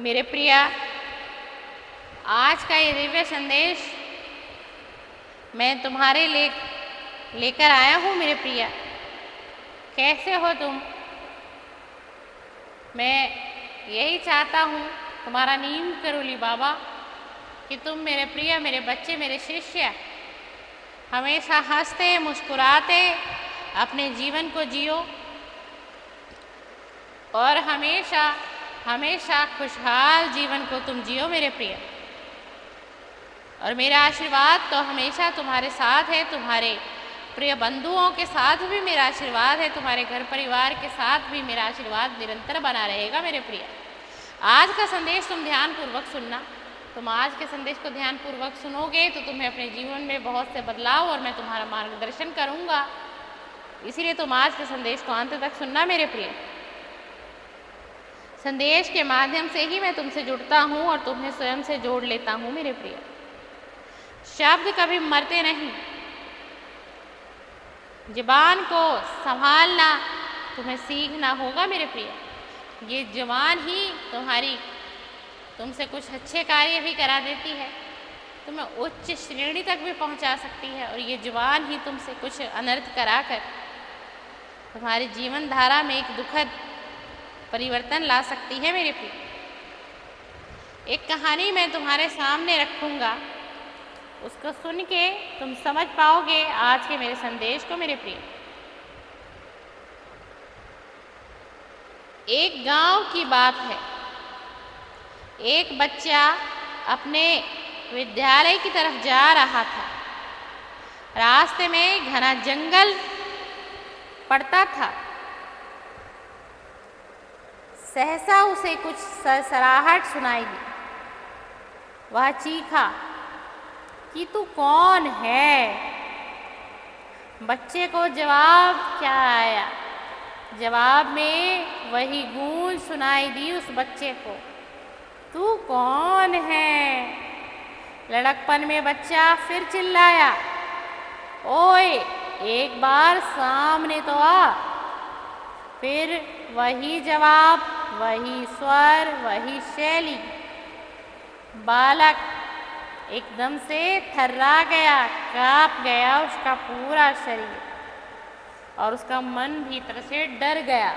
मेरे प्रिया, आज का ये दिव्य संदेश मैं तुम्हारे लेकर आया हूँ। मेरे प्रिया, कैसे हो तुम? मैं यही चाहता हूँ, तुम्हारा नीम करोली बाबा, कि तुम मेरे प्रिय, मेरे बच्चे, मेरे शिष्य हमेशा हंसते मुस्कुराते अपने जीवन को जियो और हमेशा हमेशा खुशहाल जीवन को तुम जियो मेरे प्रिय। और मेरा आशीर्वाद तो हमेशा तुम्हारे साथ है, तुम्हारे प्रिय बंधुओं के साथ भी मेरा आशीर्वाद है, तुम्हारे घर परिवार के साथ भी मेरा आशीर्वाद निरंतर बना रहेगा मेरे प्रिय। आज का संदेश तुम ध्यानपूर्वक सुनना। तुम आज के संदेश को ध्यानपूर्वक सुनोगे तो तुम्हें अपने जीवन में बहुत से बदलाव और मैं तुम्हारा मार्गदर्शन करूँगा। इसीलिए तुम आज के संदेश को अंत तक सुनना मेरे प्रिय। संदेश के माध्यम से ही मैं तुमसे जुड़ता हूँ और तुम्हें स्वयं से जोड़ लेता हूँ मेरे प्रिय। शब्द कभी मरते नहीं। ज़बान को संभालना तुम्हें सीखना होगा मेरे प्रिय। ये ज़बान ही तुमसे कुछ अच्छे कार्य भी करा देती है, तुम्हें उच्च श्रेणी तक भी पहुंचा सकती है। और ये ज़बान ही तुमसे कुछ अनर्थ कराकर तुम्हारी जीवन धारा में एक दुखद परिवर्तन ला सकती है मेरे प्रिय। एक कहानी मैं तुम्हारे सामने रखूँगा, उसको सुन के तुम समझ पाओगे आज के मेरे संदेश को मेरे प्रिय। एक गांव की बात है। एक बच्चा अपने विद्यालय की तरफ जा रहा था। रास्ते में घना जंगल पड़ता था। सहसा उसे कुछ सरसराहट सुनाई दी। वह चीखा कि तू कौन है? बच्चे को जवाब क्या आया? जवाब में वही गूंज सुनाई दी उस बच्चे को, तू कौन है? लड़कपन में बच्चा फिर चिल्लाया, ओए एक बार सामने तो आ। फिर वही जवाब, वही स्वर, वही शैली। बालक एकदम से थर्रा गया, कांप गया उसका पूरा शरीर और उसका मन भीतर से डर गया।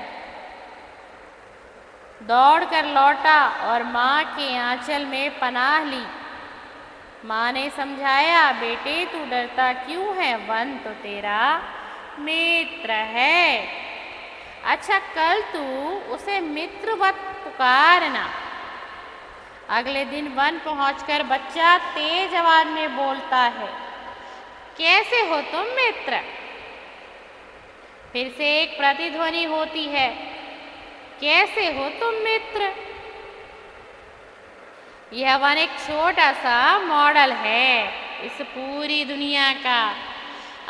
दौड़कर लौटा और माँ के आंचल में पनाह ली। माँ ने समझाया, बेटे तू डरता क्यों है? वन तो तेरा मित्र है। अच्छा कल तू उसे मित्रवत पुकारना। अगले दिन वन पहुंचकर बच्चा तेज आवाज में बोलता है, कैसे हो तुम मित्र? फिर से एक प्रतिध्वनि होती है, कैसे हो तुम मित्र? यह वन एक छोटा सा मॉडल है इस पूरी दुनिया का।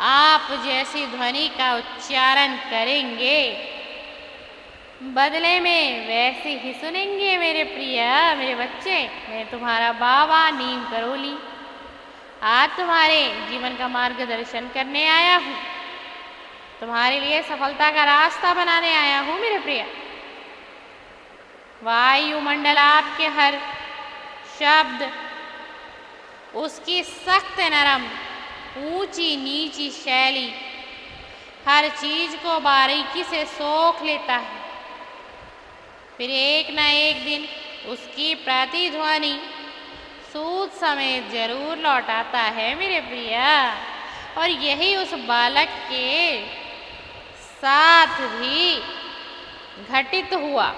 आप जैसी ध्वनि का उच्चारण करेंगे, बदले में वैसे ही सुनेंगे मेरे प्रिय, मेरे बच्चे। मैं तुम्हारा बाबा नीम करोली आज तुम्हारे जीवन का मार्गदर्शन करने आया हूँ, तुम्हारे लिए सफलता का रास्ता बनाने आया हूँ मेरे प्रिय। वायुमंडल आपके हर शब्द, उसकी सख्त नरम ऊंची नीची शैली हर चीज को बारीकी से सोख लेता है। फिर एक न एक दिन उसकी प्रतिध्वनि सूद समेत जरूर लौटाता है मेरे प्रिया। और यही उस बालक के साथ भी घटित हुआ।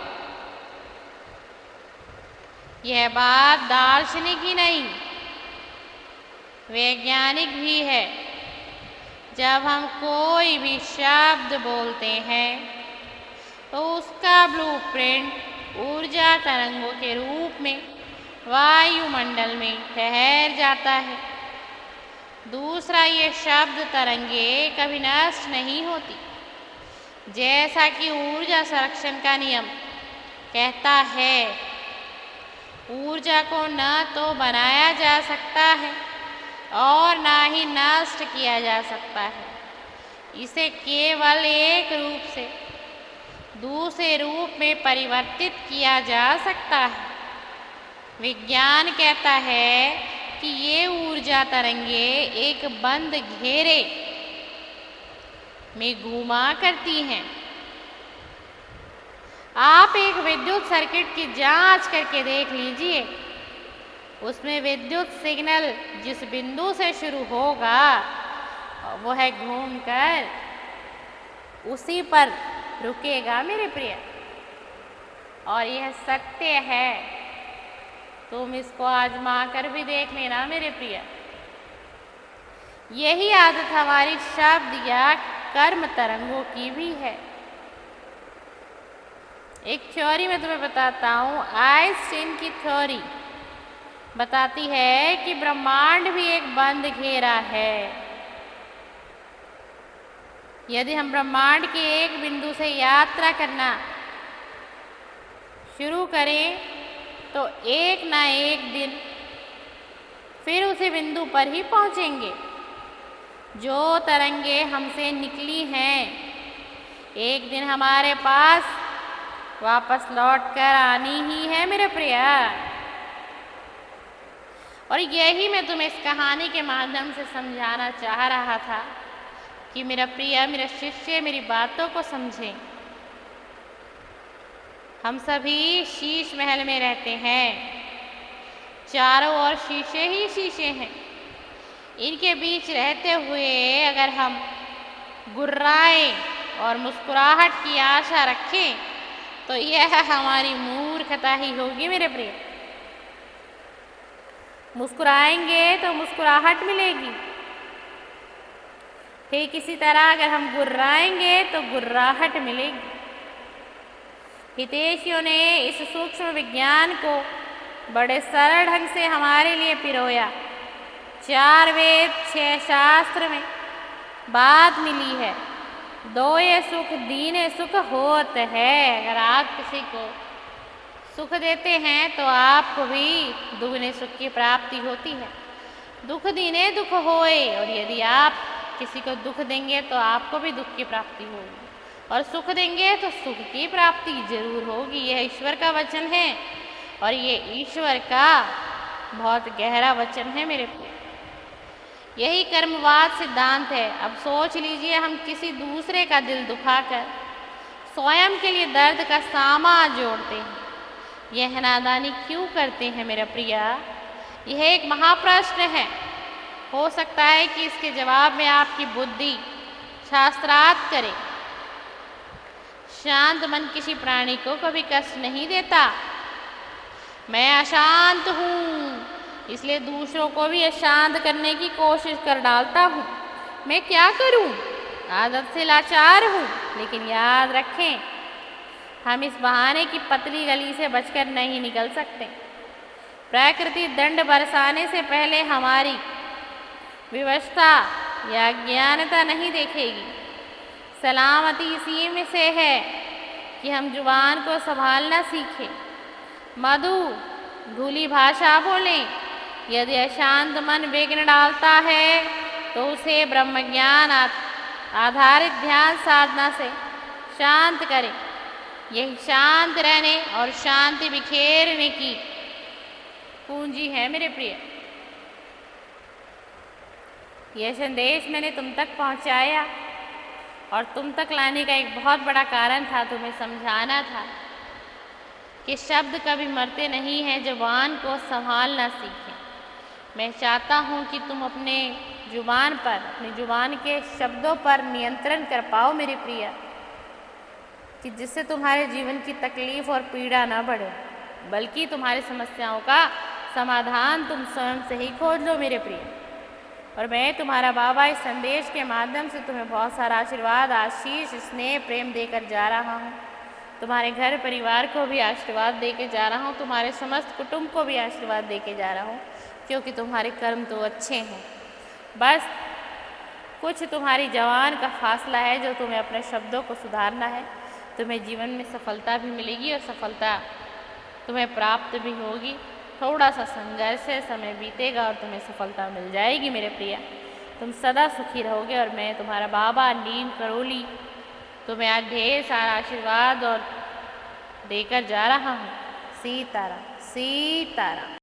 यह बात दार्शनिक ही नहीं, वैज्ञानिक भी है। जब हम कोई भी शब्द बोलते हैं तो उसका ब्लूप्रिंट ऊर्जा तरंगों के रूप में वायुमंडल में ठहर जाता है। दूसरा, ये शब्द तरंगे कभी नष्ट नहीं होती। जैसा कि ऊर्जा संरक्षण का नियम कहता है, ऊर्जा को न तो बनाया जा सकता है और ना ही नष्ट किया जा सकता है। इसे केवल एक रूप से दूसरे रूप में परिवर्तित किया जा सकता है। विज्ञान कहता है कि ये ऊर्जा तरंगे एक बंद घेरे में घूमा करती हैं। आप एक विद्युत सर्किट की जांच करके देख लीजिए, उसमें विद्युत सिग्नल जिस बिंदु से शुरू होगा वो है घूमकर उसी पर रुकेगा मेरे प्रिय। और यह सत्य है, तुम इसको आजमा कर भी देख लेना मेरे प्रिय। यही आदत हमारी शब्द या कर्म तरंगों की भी है। एक थ्योरी मैं तुम्हें बताता हूँ, आइंस्टीन की थ्योरी बताती है कि ब्रह्मांड भी एक बंद घेरा है। यदि हम ब्रह्मांड के एक बिंदु से यात्रा करना शुरू करें तो एक ना एक दिन फिर उसी बिंदु पर ही पहुंचेंगे। जो तरंगे हमसे निकली हैं एक दिन हमारे पास वापस लौट कर आनी ही है मेरे प्रिय। और यही मैं तुम्हें इस कहानी के माध्यम से समझाना चाह रहा था कि मेरा प्रिय, मेरा शिष्य मेरी बातों को समझें। हम सभी शीश महल में रहते हैं, चारों ओर शीशे ही शीशे हैं। इनके बीच रहते हुए अगर हम गुर्राएं और मुस्कुराहट की आशा रखें तो यह हमारी मूर्खता ही होगी मेरे प्रिय। मुस्कुराएंगे तो मुस्कुराहट मिलेगी, ठीक इसी तरह अगर हम गुर्राएंगे तो गुर्राहट मिलेगी। हितैषियों ने इस सूक्ष्म विज्ञान को बड़े सरल ढंग से हमारे लिए पिरोया। 4 वेद 6 शास्त्र में बात मिली है, दोए सुख दीने सुख होत है। अगर आप किसी को सुख देते हैं तो आपको भी दुगने सुख की प्राप्ति होती है। दुख दीने दुख होए, और यदि आप किसी को दुख देंगे तो आपको भी दुख की प्राप्ति होगी, और सुख देंगे तो सुख की प्राप्ति जरूर होगी। यह ईश्वर का वचन है और ये ईश्वर का बहुत गहरा वचन है मेरे प्रिय। यही कर्मवाद सिद्धांत है। अब सोच लीजिए, हम किसी दूसरे का दिल दुखाकर स्वयं के लिए दर्द का सामान जोड़ते हैं। यह नादानी क्यों करते हैं मेरा प्रिया? यह एक महाप्रश्न है। हो सकता है कि इसके जवाब में आपकी बुद्धि शास्त्रार्थ करे। शांत मन किसी प्राणी को कभी कष्ट नहीं देता। मैं अशांत हूँ, इसलिए दूसरों को भी अशांत करने की कोशिश कर डालता हूँ। मैं क्या करूँ? आदत से लाचार हूँ। लेकिन याद रखें, हम इस बहाने की पतली गली से बचकर नहीं निकल सकते। प्रकृति दंड बरसाने से पहले हमारी विवशता या ज्ञानता नहीं देखेगी। सलामती इसी में से है कि हम जुबान को संभालना सीखें, मधु धूली भाषा बोलें। यदि अशांत मन विघ्न डालता है तो उसे ब्रह्मज्ञान आधारित ध्यान साधना से शांत करें। यही शांत रहने और शांति बिखेरने की पूंजी है मेरे प्रिय। यह संदेश मैंने तुम तक पहुंचाया और तुम तक लाने का एक बहुत बड़ा कारण था, तुम्हें समझाना था कि शब्द कभी मरते नहीं हैं, जुबान को संभालना सीखें। मैं चाहता हूँ कि तुम अपने जुबान पर, अपनी जुबान के शब्दों पर नियंत्रण कर पाओ मेरे प्रिय, कि जिससे तुम्हारे जीवन की तकलीफ और पीड़ा ना बढ़े, बल्कि तुम्हारी समस्याओं का समाधान तुम स्वयं से ही खोज लो मेरे प्रिय। और मैं तुम्हारा बाबा इस संदेश के माध्यम से तुम्हें बहुत सारा आशीर्वाद, आशीष, स्नेह, प्रेम देकर जा रहा हूँ। तुम्हारे घर परिवार को भी आशीर्वाद देके जा रहा हूँ, तुम्हारे समस्त कुटुंब को भी आशीर्वाद देके जा रहा हूँ, क्योंकि तुम्हारे कर्म तो अच्छे हैं। बस कुछ तुम्हारी जवान का फासला है जो तुम्हें अपने शब्दों को सुधारना है। तुम्हें जीवन में सफलता भी मिलेगी और सफलता तुम्हें प्राप्त भी होगी। थोड़ा सा संघर्ष है, समय बीतेगा और तुम्हें सफलता मिल जाएगी मेरे प्रिया। तुम सदा सुखी रहोगे और मैं तुम्हारा बाबा नीम करोली तुम्हें आज ढेर सारा आशीर्वाद और देकर जा रहा हूँ। सीताराम सीताराम।